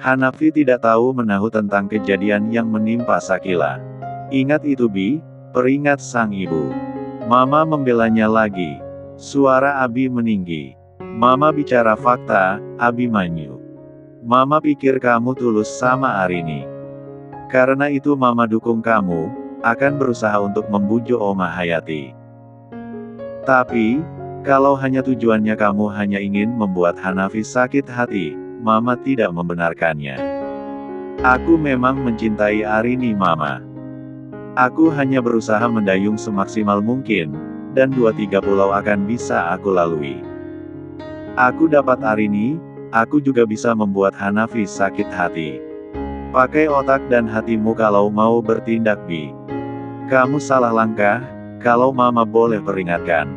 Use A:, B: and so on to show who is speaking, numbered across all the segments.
A: Hanafi tidak tahu menahu tentang kejadian yang menimpa Sakila. Ingat itu Bi, peringat sang ibu. Mama membelanya lagi. Suara Abi meninggi. Mama bicara fakta, Abimanyu. Mama pikir kamu tulus sama Arini. Karena itu Mama dukung kamu, akan berusaha untuk membujuk Oma Hayati. Tapi, kalau hanya tujuannya kamu hanya ingin membuat Hanafi sakit hati, Mama tidak membenarkannya. Aku memang mencintai Arini Mama. Aku hanya berusaha mendayung semaksimal mungkin, dan 2-3 pulau akan bisa aku lalui. Aku dapat Arini, aku juga bisa membuat Hanafi sakit hati. Pakai otak dan hatimu kalau mau bertindak Bi. Kamu salah langkah, kalau Mama boleh peringatkan.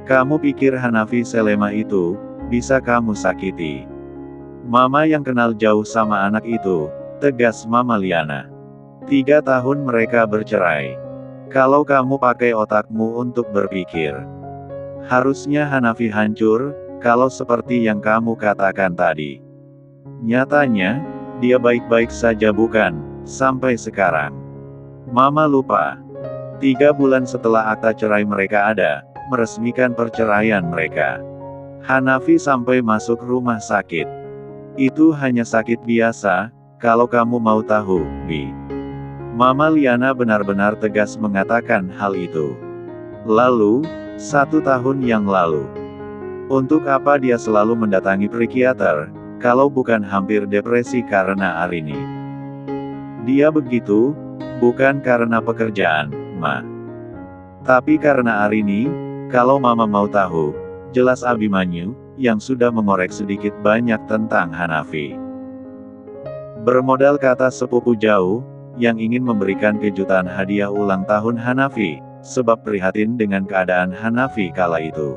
A: Kamu pikir Hanafi selemah itu, bisa kamu sakiti. Mama yang kenal jauh sama anak itu, tegas Mama Liana. 3 tahun mereka bercerai. Kalau kamu pakai otakmu untuk berpikir, harusnya Hanafi hancur, kalau seperti yang kamu katakan tadi. Nyatanya, dia baik-baik saja bukan, sampai sekarang. Mama lupa. 3 bulan setelah akta cerai mereka ada, meresmikan perceraian mereka. Hanafi sampai masuk rumah sakit. Itu hanya sakit biasa, kalau kamu mau tahu, Bi. Mama Liana benar-benar tegas mengatakan hal itu. Lalu, 1 tahun yang lalu. Untuk apa dia selalu mendatangi psikiater, kalau bukan hampir depresi karena Arini? Dia begitu, bukan karena pekerjaan, Ma. Tapi karena Arini, kalau Mama mau tahu, jelas Abimanyu, yang sudah mengorek sedikit banyak tentang Hanafi. Bermodal kata sepupu jauh, yang ingin memberikan kejutan hadiah ulang tahun Hanafi, sebab prihatin dengan keadaan Hanafi kala itu.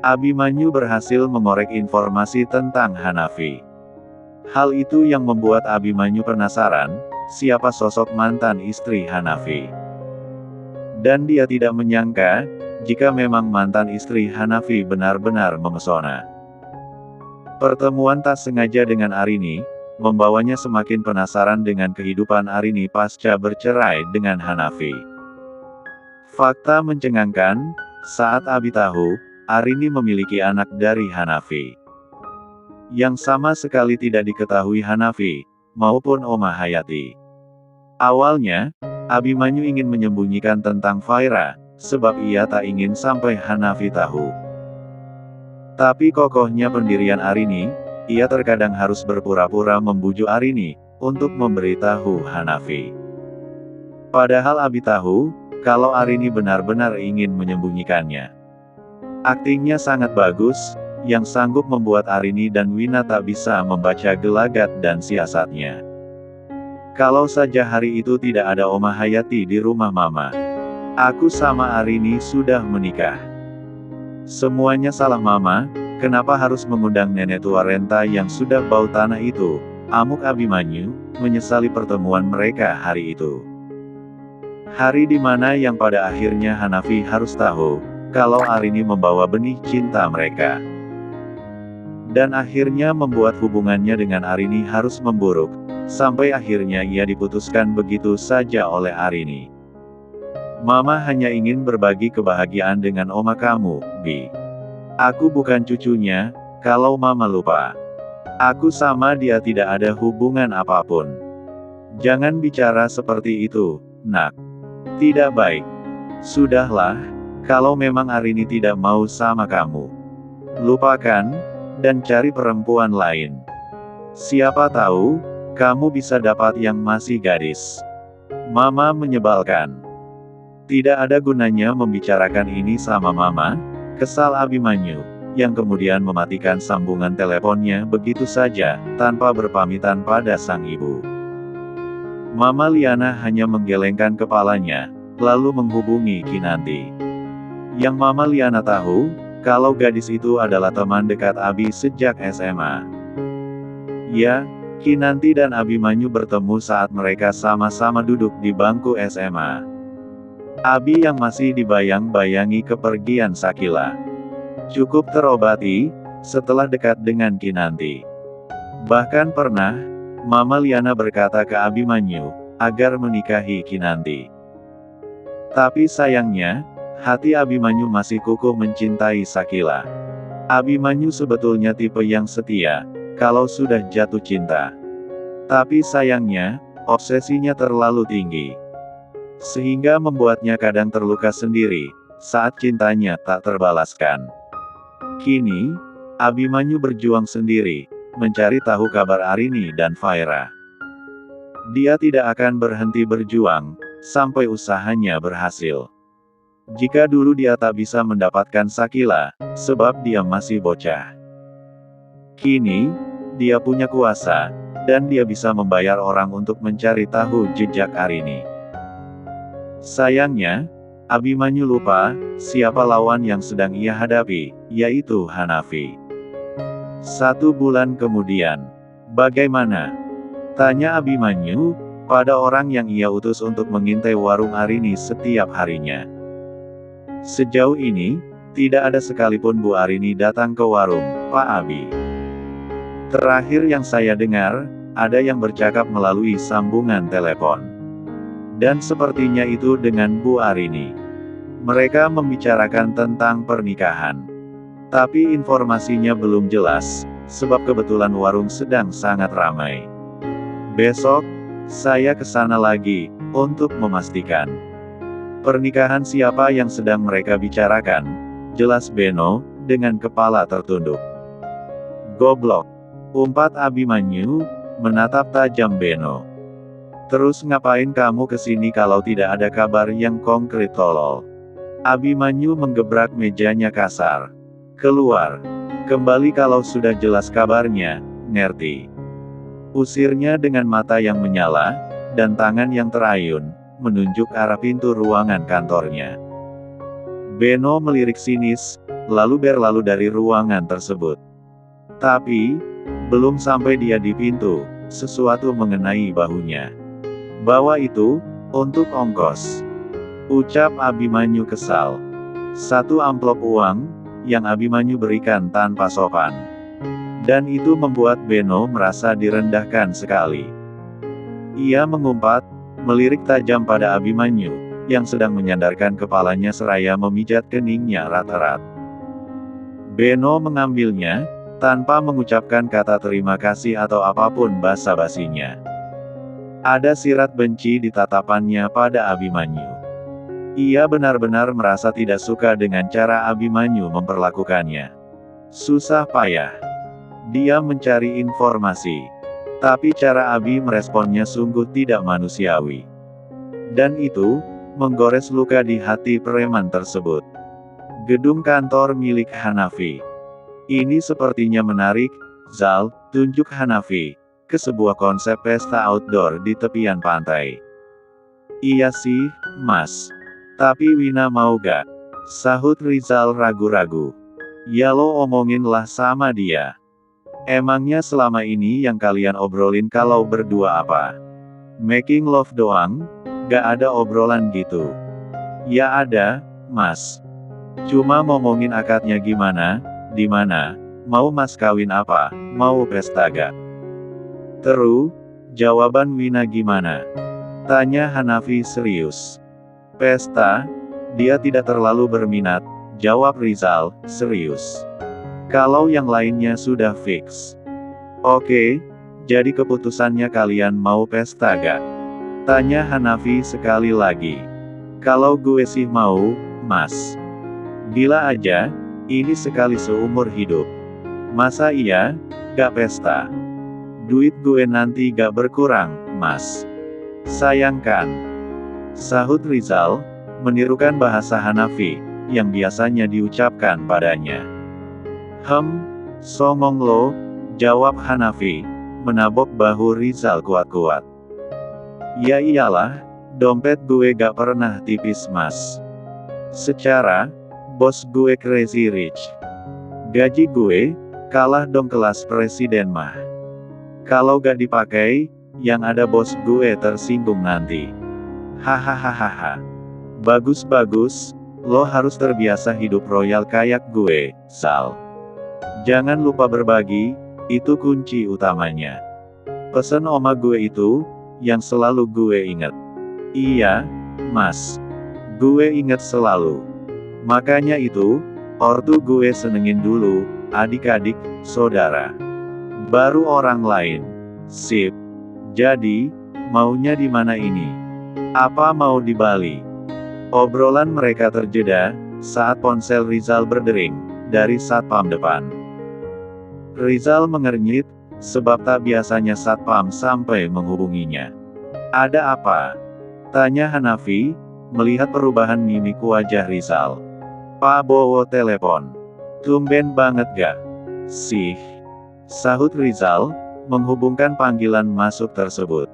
A: Abimanyu berhasil mengorek informasi tentang Hanafi. Hal itu yang membuat Abimanyu penasaran, siapa sosok mantan istri Hanafi. Dan dia tidak menyangka, jika memang mantan istri Hanafi benar-benar memesona. Pertemuan tak sengaja dengan Arini, membawanya semakin penasaran dengan kehidupan Arini pasca bercerai dengan Hanafi. Fakta mencengangkan, saat Abi tahu, Arini memiliki anak dari Hanafi. Yang sama sekali tidak diketahui Hanafi, maupun Oma Hayati. Awalnya, Abimanyu ingin menyembunyikan tentang Faira, sebab ia tak ingin sampai Hanafi tahu. Tapi kokohnya pendirian Arini, ia terkadang harus berpura-pura membujuk Arini, untuk memberitahu Hanafi. Padahal Abi tahu, kalau Arini benar-benar ingin menyembunyikannya. Aktingnya sangat bagus, yang sanggup membuat Arini dan Wina tak bisa membaca gelagat dan siasatnya. Kalau saja hari itu tidak ada Oma Hayati di rumah Mama, aku sama Arini sudah menikah. Semuanya salah Mama, kenapa harus mengundang nenek tua renta yang sudah bau tanah itu, amuk Abimanyu, menyesali pertemuan mereka hari itu. Hari di mana yang pada akhirnya Hanafi harus tahu, kalau Arini membawa benih cinta mereka. Dan akhirnya membuat hubungannya dengan Arini harus memburuk, sampai akhirnya ia diputuskan begitu saja oleh Arini. Mama hanya ingin berbagi kebahagiaan dengan Oma kamu, Bi. Aku bukan cucunya, kalau Mama lupa. Aku sama dia tidak ada hubungan apapun. Jangan bicara seperti itu, Nak. Tidak baik. Sudahlah, kalau memang Arini tidak mau sama kamu, lupakan, dan cari perempuan lain. Siapa tahu, kamu bisa dapat yang masih gadis. Mama menyebalkan. Tidak ada gunanya membicarakan ini sama Mama, kesal Abimanyu, yang kemudian mematikan sambungan teleponnya begitu saja, tanpa berpamitan pada sang ibu. Mama Liana hanya menggelengkan kepalanya, lalu menghubungi Kinanti. Yang Mama Liana tahu, kalau gadis itu adalah teman dekat Abi sejak SMA. Ya, Kinanti dan Abimanyu bertemu saat mereka sama-sama duduk di bangku SMA. Abi yang masih dibayang-bayangi kepergian Sakila. Cukup terobati, setelah dekat dengan Kinanti. Bahkan pernah, Mama Liana berkata ke Abimanyu, agar menikahi Kinanti. Tapi sayangnya, hati Abimanyu masih kukuh mencintai Sakila. Abimanyu sebetulnya tipe yang setia, kalau sudah jatuh cinta. Tapi sayangnya, obsesinya terlalu tinggi. Sehingga membuatnya kadang terluka sendiri, saat cintanya tak terbalaskan. Kini, Abimanyu berjuang sendiri, mencari tahu kabar Arini dan Faira. Dia tidak akan berhenti berjuang, sampai usahanya berhasil. Jika dulu dia tak bisa mendapatkan Sakila, sebab dia masih bocah. Kini, dia punya kuasa, dan dia bisa membayar orang untuk mencari tahu jejak Arini. Sayangnya, Abimanyu lupa, siapa lawan yang sedang ia hadapi, yaitu Hanafi. 1 bulan kemudian. Bagaimana? Tanya Abimanyu, pada orang yang ia utus untuk mengintai warung Arini setiap harinya. Sejauh ini, tidak ada sekalipun Bu Arini datang ke warung, Pak Abi. Terakhir yang saya dengar, ada yang bercakap melalui sambungan telepon. Dan sepertinya itu dengan Bu Arini. Mereka membicarakan tentang pernikahan. Tapi informasinya belum jelas, sebab kebetulan warung sedang sangat ramai. Besok, saya ke sana lagi, untuk memastikan. Pernikahan siapa yang sedang mereka bicarakan? Jelas Beno, dengan kepala tertunduk. Goblok. Umpat Abimanyu, menatap tajam Beno. Terus ngapain kamu kesini kalau tidak ada kabar yang konkret tolol? Abimanyu menggebrak mejanya kasar. Keluar. Kembali kalau sudah jelas kabarnya, ngerti? Usirnya dengan mata yang menyala, dan tangan yang terayun, menunjuk arah pintu ruangan kantornya. Beno melirik sinis, lalu berlalu dari ruangan tersebut. Tapi, belum sampai dia di pintu, sesuatu mengenai bahunya. Bawa itu, untuk ongkos. Ucap Abimanyu kesal. 1 amplop uang, yang Abimanyu berikan tanpa sopan. Dan itu membuat Beno merasa direndahkan sekali. Ia mengumpat, melirik tajam pada Abimanyu, yang sedang menyandarkan kepalanya seraya memijat keningnya erat-erat. Beno mengambilnya, tanpa mengucapkan kata terima kasih atau apapun basa-basinya. Ada sirat benci di tatapannya pada Abimanyu. Ia benar-benar merasa tidak suka dengan cara Abimanyu memperlakukannya. Susah payah. Dia mencari informasi. Tapi cara Abi meresponnya sungguh tidak manusiawi. Dan itu, menggores luka di hati preman tersebut. Gedung kantor milik Hanafi. Ini sepertinya menarik, Zal, tunjuk Hanafi, ke sebuah konsep pesta outdoor di tepian pantai. Iya sih, Mas. Tapi Wina mau gak? Sahut Rizal ragu-ragu. Ya lo omonginlah sama dia. Emangnya selama ini yang kalian obrolin kalau berdua apa? Making love doang? Gak ada obrolan gitu? Ya ada, Mas. Cuma ngomongin akadnya gimana, di mana, mau Mas kawin apa, mau pesta gak? Terus, jawaban Wina gimana? Tanya Hanafi serius. Pesta? Dia tidak terlalu berminat, jawab Rizal, serius. Kalau yang lainnya sudah fix. Oke, jadi keputusannya kalian mau pesta gak? Tanya Hanafi sekali lagi. Kalau gue sih mau, Mas. Gila aja, ini sekali seumur hidup. Masa iya, gak pesta? Duit gue nanti gak berkurang, Mas. Sayangkan. Sahut Rizal, menirukan bahasa Hanafi, yang biasanya diucapkan padanya. Songong lo, jawab Hanafi, menabok bahu Rizal kuat-kuat. Ya iyalah, dompet gue gak pernah tipis Mas. Secara, bos gue crazy rich. Gaji gue, kalah dong kelas presiden mah. Kalau gak dipakai, yang ada bos gue tersinggung nanti. Hahaha. Bagus-bagus, lo harus terbiasa hidup royal kayak gue, Sal. Jangan lupa berbagi, Itu kunci utamanya. Pesen oma gue itu, yang selalu gue inget. Iya, Mas. Gue inget selalu. Makanya itu, ortu gue senengin dulu, adik-adik, saudara. Baru orang lain. Sip. Jadi, maunya di mana ini? Apa mau di Bali? Obrolan mereka terjeda, saat ponsel Rizal berdering, dari satpam depan. Rizal mengernyit, sebab tak biasanya satpam sampai menghubunginya. Ada apa? Tanya Hanafi, melihat perubahan mimik wajah Rizal. Pak Bowo telepon. Tumben banget gak? Sih. Sahut Rizal, menghubungkan panggilan masuk tersebut.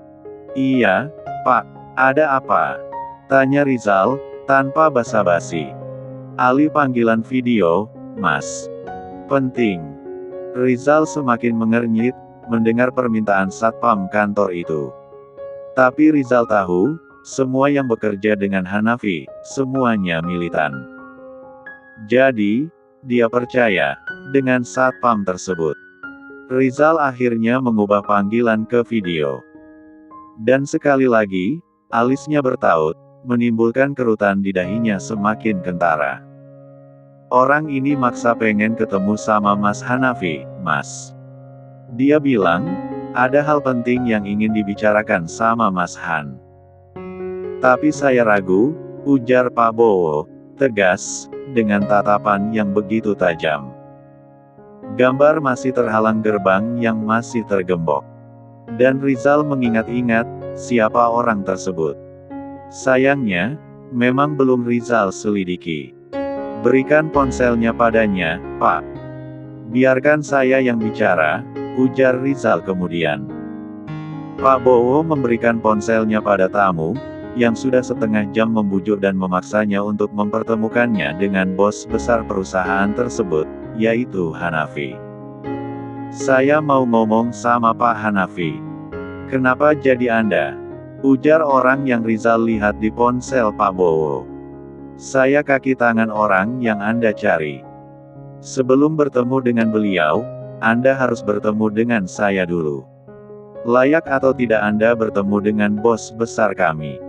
A: Iya, Pak. Ada apa? Tanya Rizal, tanpa basa-basi. Ali panggilan video, Mas. Penting. Rizal semakin mengernyit, mendengar permintaan satpam kantor itu. Tapi Rizal tahu, semua yang bekerja dengan Hanafi, semuanya militan. Jadi, dia percaya, dengan satpam tersebut. Rizal akhirnya mengubah panggilan ke video. Dan sekali lagi, alisnya bertaut, menimbulkan kerutan di dahinya semakin kentara. Orang ini maksa pengen ketemu sama Mas Hanafi, Mas. Dia bilang, ada hal penting yang ingin dibicarakan sama Mas Han. Tapi saya ragu, ujar Pak Bowo, tegas, dengan tatapan yang begitu tajam. Gambar masih terhalang gerbang yang masih tergembok. Dan Rizal mengingat-ingat, siapa orang tersebut. Sayangnya, memang belum Rizal selidiki. Berikan ponselnya padanya, Pak. Biarkan saya yang bicara, ujar Rizal kemudian. Pak Bowo memberikan ponselnya pada tamu, yang sudah setengah jam membujuk dan memaksanya untuk mempertemukannya dengan bos besar perusahaan tersebut, yaitu Hanafi. Saya mau ngomong sama Pak Hanafi. Kenapa jadi Anda? Ujar orang yang Rizal lihat di ponsel Pak Bowo. Saya kaki tangan orang yang Anda cari. Sebelum bertemu dengan beliau, Anda harus bertemu dengan saya dulu. Layak atau tidak Anda bertemu dengan bos besar kami?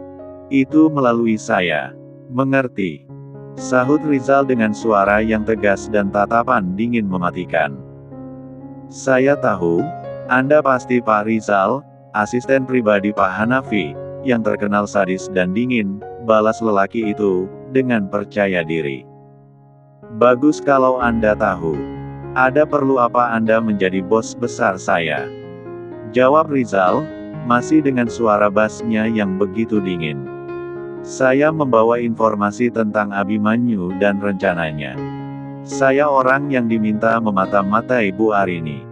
A: Itu melalui saya. Mengerti? Sahut Rizal dengan suara yang tegas dan tatapan dingin mematikan. Saya tahu, Anda pasti Pak Rizal, asisten pribadi Pak Hanafi, yang terkenal sadis dan dingin, balas lelaki itu, dengan percaya diri. Bagus kalau Anda tahu. Ada perlu apa Anda menjadi bos besar saya? Jawab Rizal, masih dengan suara bassnya yang begitu dingin. Saya membawa informasi tentang Abimanyu dan rencananya. Saya orang yang diminta memata-matai Bu Arini.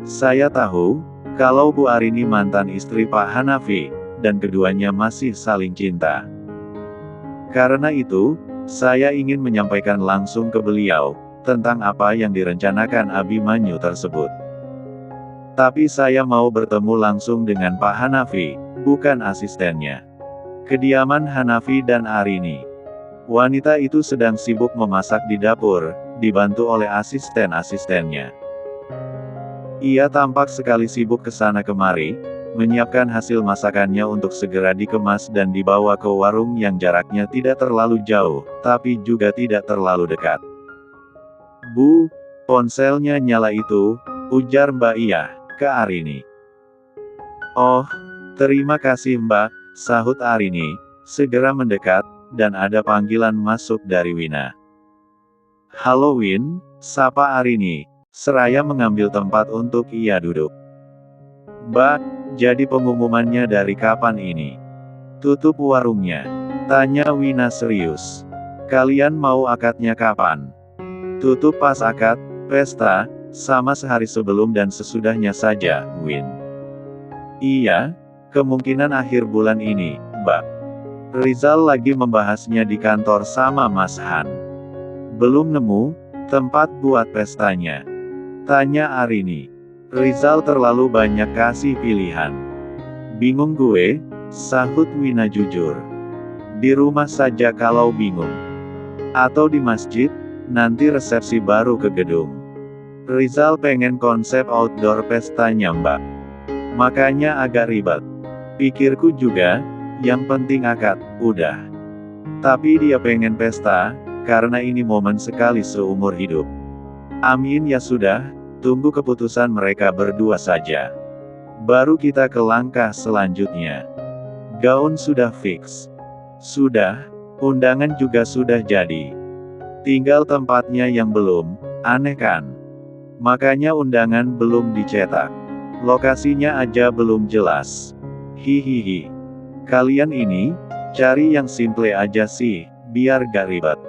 A: Saya tahu, kalau Bu Arini mantan istri Pak Hanafi, dan keduanya masih saling cinta. Karena itu, saya ingin menyampaikan langsung ke beliau, tentang apa yang direncanakan Abimanyu tersebut. Tapi saya mau bertemu langsung dengan Pak Hanafi, bukan asistennya. Kediaman Hanafi dan Arini. Wanita itu sedang sibuk memasak di dapur, dibantu oleh asisten-asistennya. Ia tampak sekali sibuk ke sana kemari, menyiapkan hasil masakannya untuk segera dikemas dan dibawa ke warung yang jaraknya tidak terlalu jauh, tapi juga tidak terlalu dekat. Bu, ponselnya nyala itu, ujar Mbak Iyah, ke Arini. Oh, terima kasih Mbak, sahut Arini, segera mendekat, dan ada panggilan masuk dari Wina. Halo Win, sapa Arini, seraya mengambil tempat untuk ia duduk. Mbak, jadi pengumumannya dari kapan ini? Tutup warungnya? Tanya Wina serius. Kalian mau akadnya kapan? Tutup pas akad, pesta, sama sehari sebelum dan sesudahnya saja, Win. Iya, kemungkinan akhir bulan ini, Mbak. Rizal lagi membahasnya di kantor sama Mas Han. Belum nemu tempat buat pestanya. Tanya Arini. Rizal terlalu banyak kasih pilihan. Bingung gue, sahut Wina jujur. Di rumah saja kalau bingung. Atau di masjid, nanti resepsi baru ke gedung. Rizal pengen konsep outdoor pestanya mbak. Makanya agak ribet. Pikirku juga, yang penting akad, udah. Tapi dia pengen pesta, karena ini momen sekali seumur hidup. Amin ya sudah, tunggu keputusan mereka berdua saja. Baru kita ke langkah selanjutnya. Gaun sudah fix. Sudah, undangan juga sudah jadi. Tinggal tempatnya yang belum, aneh kan? Makanya undangan belum dicetak. Lokasinya aja belum jelas. Hihihi. Kalian ini, cari yang simple aja sih, biar gak ribet.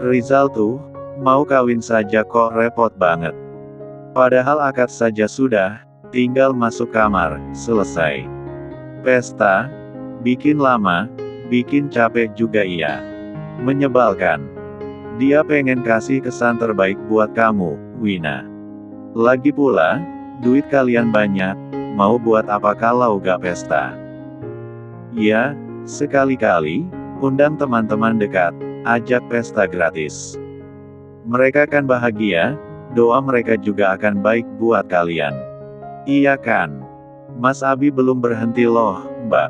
A: Rizal tuh, mau kawin saja kok repot banget. Padahal akad saja sudah, tinggal masuk kamar, selesai. Pesta, bikin lama, bikin capek juga iya. Menyebalkan. Dia pengen kasih kesan terbaik buat kamu, Wina. Lagi pula, duit kalian banyak, mau buat apa kalau gak pesta? Ya, sekali-kali, undang teman-teman dekat, ajak pesta gratis. Mereka kan bahagia, doa mereka juga akan baik buat kalian. Iya kan? Mas Abi belum berhenti loh, Mbak.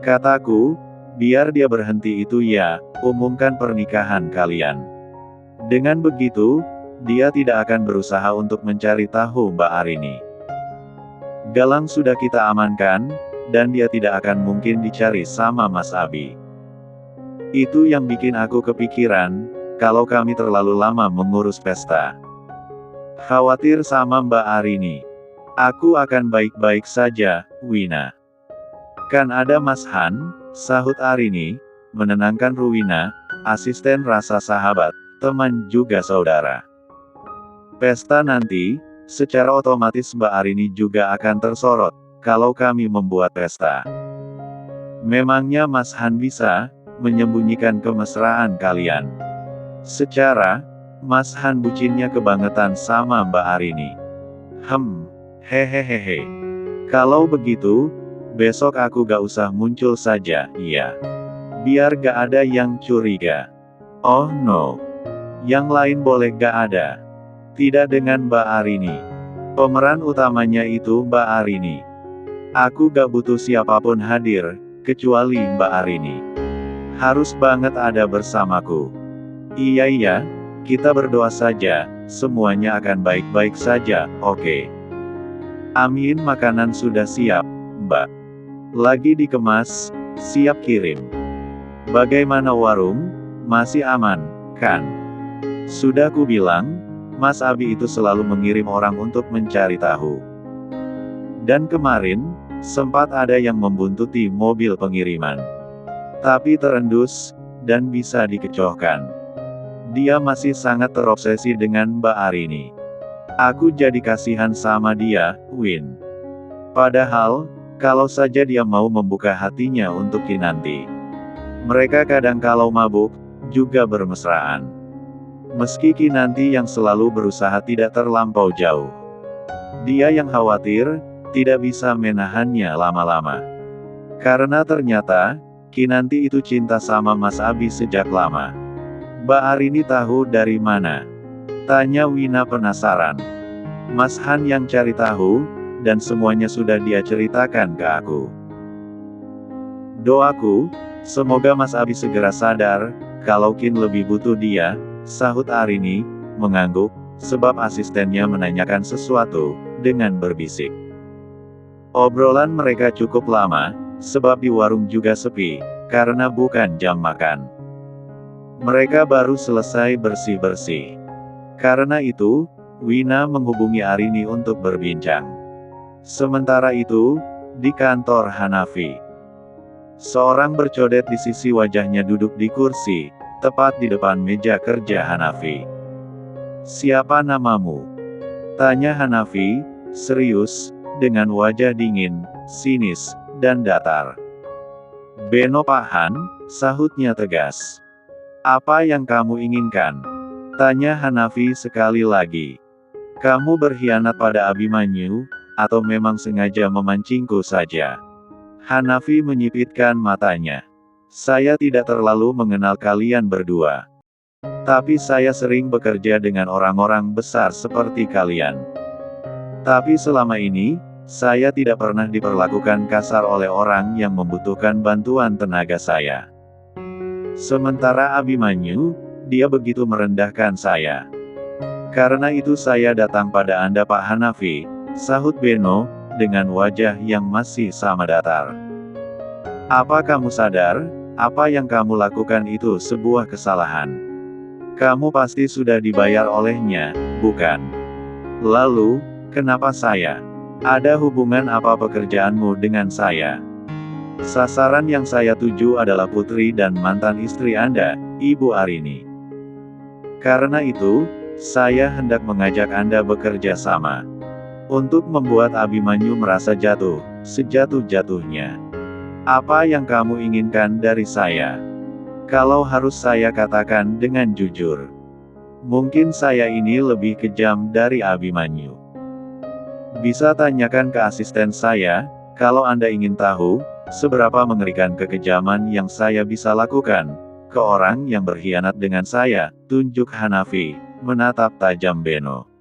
A: Kataku, biar dia berhenti itu ya, umumkan pernikahan kalian. Dengan begitu, dia tidak akan berusaha untuk mencari tahu Mbak Arini. Galang sudah kita amankan, dan dia tidak akan mungkin dicari sama Mas Abi. Itu yang bikin aku kepikiran, kalau kami terlalu lama mengurus pesta. Khawatir sama Mbak Arini. Aku akan baik-baik saja, Wina. Kan ada Mas Han, sahut Arini, menenangkan Ruwina, asisten rasa sahabat, teman juga saudara. Pesta nanti, secara otomatis Mbak Arini juga akan tersorot, kalau kami membuat pesta. Memangnya Mas Han bisa menyembunyikan kemesraan kalian? Secara, Mas Han bucinnya kebangetan sama Mbak Arini. Hehehehe. Kalau begitu, besok aku gak usah muncul saja, iya. Biar gak ada yang curiga. Oh no. Yang lain boleh gak ada. Tidak dengan Mbak Arini. Pemeran utamanya itu Mbak Arini. Aku gak butuh siapapun hadir, kecuali Mbak Arini. Harus banget ada bersamaku. Iya, kita berdoa saja, semuanya akan baik-baik saja, oke. Amin. Makanan sudah siap, Mbak. Lagi dikemas, siap kirim. Bagaimana warung? Masih aman, kan? Sudah ku bilang, Mas Abi itu selalu mengirim orang untuk mencari tahu. Dan kemarin, sempat ada yang membuntuti mobil pengiriman. Tapi terendus, dan bisa dikecohkan. Dia masih sangat terobsesi dengan Mbak Arini. Aku jadi kasihan sama dia, Win. Padahal, kalau saja dia mau membuka hatinya untuk Kinanti. Mereka kadang kalau mabuk, juga bermesraan. Meski Kinanti yang selalu berusaha tidak terlampau jauh. Dia yang khawatir, tidak bisa menahannya lama-lama. Karena ternyata, Kinanti itu cinta sama Mas Abi sejak lama. Mbak Arini tahu dari mana? Tanya Wina penasaran. Mas Han yang cari tahu, dan semuanya sudah dia ceritakan ke aku. Doaku, semoga Mas Abi segera sadar, kalau Kin lebih butuh dia, sahut Arini, mengangguk, sebab asistennya menanyakan sesuatu, dengan berbisik. Obrolan mereka cukup lama, sebab di warung juga sepi, karena bukan jam makan. Mereka baru selesai bersih-bersih. Karena itu, Wina menghubungi Arini untuk berbincang. Sementara itu, di kantor Hanafi. Seorang bercodet di sisi wajahnya duduk di kursi, tepat di depan meja kerja Hanafi. Siapa namamu? Tanya Hanafi, serius, dengan wajah dingin, sinis, dan datar. Beno Pak Han, sahutnya tegas. Apa yang kamu inginkan? Tanya Hanafi sekali lagi. Kamu berkhianat pada Abimanyu, atau memang sengaja memancingku saja? Hanafi menyipitkan matanya. Saya tidak terlalu mengenal kalian berdua. Tapi saya sering bekerja dengan orang-orang besar seperti kalian. Tapi selama ini, saya tidak pernah diperlakukan kasar oleh orang yang membutuhkan bantuan tenaga saya. Sementara Abimanyu, dia begitu merendahkan saya. Karena itu saya datang pada Anda Pak Hanafi, sahut Beno, dengan wajah yang masih sama datar. Apa kamu sadar, apa yang kamu lakukan itu sebuah kesalahan? Kamu pasti sudah dibayar olehnya, bukan? Lalu, kenapa saya? Ada hubungan apa pekerjaanmu dengan saya? Sasaran yang saya tuju adalah putri dan mantan istri Anda, Ibu Arini. Karena itu, saya hendak mengajak Anda bekerja sama. Untuk membuat Abimanyu merasa jatuh, sejatuh-jatuhnya. Apa yang kamu inginkan dari saya? Kalau harus saya katakan dengan jujur, mungkin saya ini lebih kejam dari Abimanyu. Bisa tanyakan ke asisten saya, kalau Anda ingin tahu, seberapa mengerikan kekejaman yang saya bisa lakukan ke orang yang berkhianat dengan saya, tunjuk Hanafi, menatap tajam Beno.